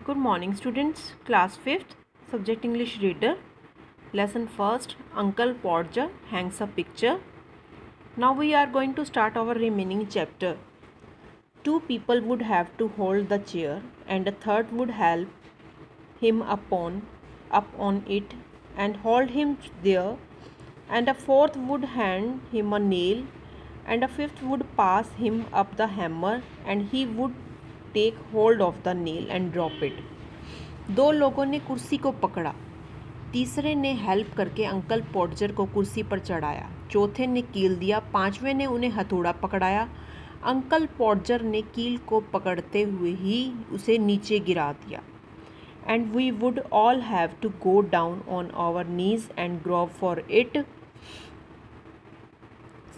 Good morning students, class 5th, subject English reader, lesson 1st, Uncle Podger hangs a picture. Now we are going to start our remaining chapter. Two people would have to hold the chair and a third would help him up on it and hold him there, and a fourth would hand him a nail and a fifth would pass him up the hammer and he would take hold of the nail and drop it. दो लोगों ने कुर्सी को पकड़ा, तीसरे ने help करके uncle पॉडजर को कुर्सी पर चढ़ाया, चौथे ने कील दिया, पांचवें ने उन्हें हथौड़ा पकड़ाया। अंकल पॉडजर ने कील को पकड़ते हुए ही उसे नीचे गिरा दिया। And we would all have to go down on our knees and grovel for it.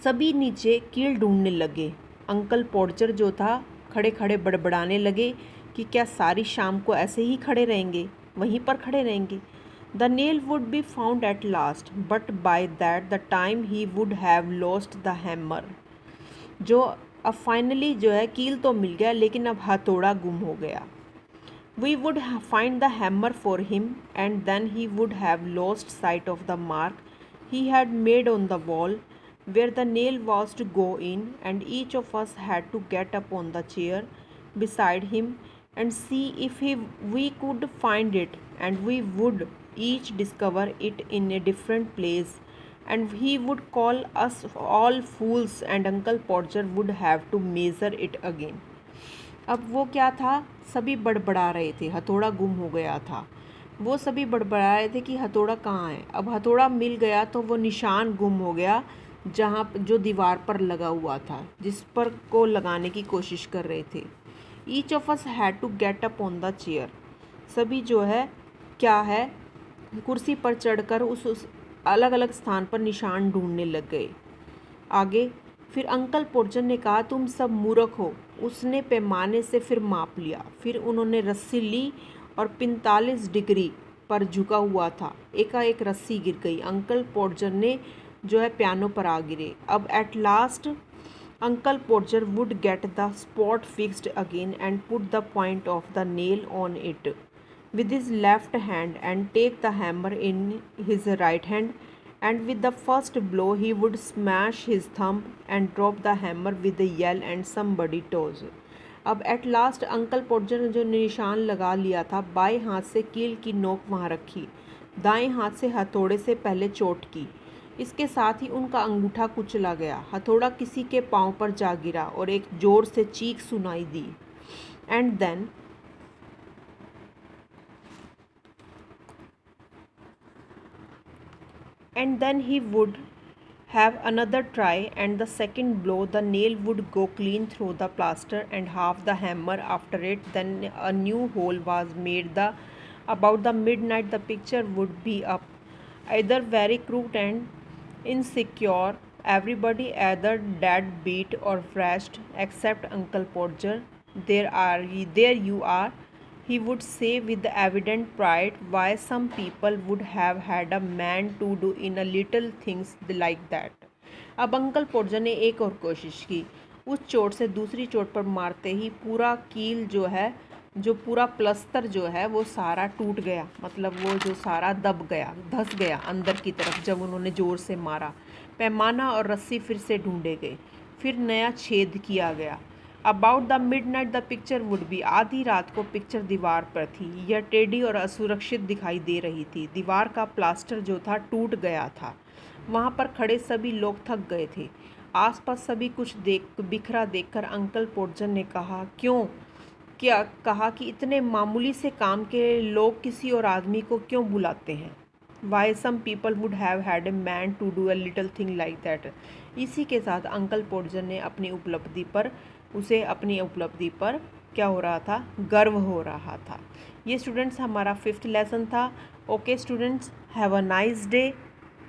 सभी नीचे कील ढूंढने लगे। अंकल पॉडजर जो था खड़े खड़े बड़बड़ाने लगे कि क्या सारी शाम को ऐसे ही खड़े रहेंगे, वहीं पर खड़े रहेंगे। The nail would be found at last but by that the time he would have lost the hammer. जो अब फाइनली जो है कील तो मिल गया लेकिन अब हथौड़ा गुम हो गया। We would find the hammer for him and then he would have lost sight of the mark he had made on the wall where the nail was to go in, and each of us had to get up on the chair beside him and see if we could find it, and we would each discover it in a different place, and he would call us all fools and Uncle Podger would have to measure it again. अब वो क्या था, सभी बड़बड़ा रहे थे, हथौड़ा गुम हो गया था। वो सभी बड़बड़ा रहे थे कि हथौड़ा कहाँ है। अब हथौड़ा मिल गया तो वो निशान गुम हो गया जहाँ जो दीवार पर लगा हुआ था, जिस पर को लगाने की कोशिश कर रहे थे। Each of us had to get up on the chair. सभी जो है क्या है कुर्सी पर चढ़कर उस अलग अलग स्थान पर निशान ढूंढने लग गए। आगे फिर अंकल पॉडजर ने कहा, तुम सब मूर्ख हो। उसने पैमाने से फिर माप लिया, फिर उन्होंने रस्सी ली और 45 डिग्री पर झुका हुआ था। एकाएक रस्सी गिर गई। अंकल पॉडजर ने जो है पियानो पर आ गिरे। अब at last uncle Podger would get the spot fixed again and put the point of the nail on it with his left hand and take the hammer in his right hand, and with the first blow he would smash his thumb and drop the hammer with a yell and somebody toes. अब at last uncle पॉडजर ने जो निशान लगा लिया था, बाएं हाथ से कील की नोक वहाँ रखी, दाएं हाथ से हथौड़े से पहले चोट की। इसके साथ ही उनका अंगूठा कुचला गया, हथौड़ा किसी के पाँव पर जा गिरा और एक जोर से चीख सुनाई दी। And then he would have another try, and the second blow the nail would go clean through the plaster and half the hammer after it. Then a new hole was made. About the midnight the picture would be up, either very crooked and insecure, everybody either dead beat or fresh except Uncle Podger. There you are, he would say with evident pride. Why, some people would have had a man to do in a little things like that. अब uncle पॉडजर ने एक और कोशिश की। उस चोट से दूसरी चोट पर मारते ही पूरा कील जो है, जो पूरा प्लस्तर जो है वो सारा टूट गया, मतलब वो जो सारा दब गया, धंस गया अंदर की तरफ जब उन्होंने ज़ोर से मारा। पैमाना और रस्सी फिर से ढूंढे गए, फिर नया छेद किया गया। About the midnight the picture would be, आधी रात को पिक्चर दीवार पर थी। यह टेढ़ी और असुरक्षित दिखाई दे रही थी। दीवार का प्लास्टर जो था टूट गया था। वहाँ पर खड़े सभी लोग थक गए थे। आसपास सभी कुछ बिखरा देखकर अंकल पॉडजर ने कहा कि इतने मामूली से काम के लोग किसी और आदमी को क्यों बुलाते हैं। Why some people would have had a man to do a little thing like that. इसी के साथ अंकल पॉडजर ने अपनी उपलब्धि पर क्या हो रहा था, गर्व हो रहा था। ये स्टूडेंट्स हमारा 5th लेसन था। Okay students, have a nice day.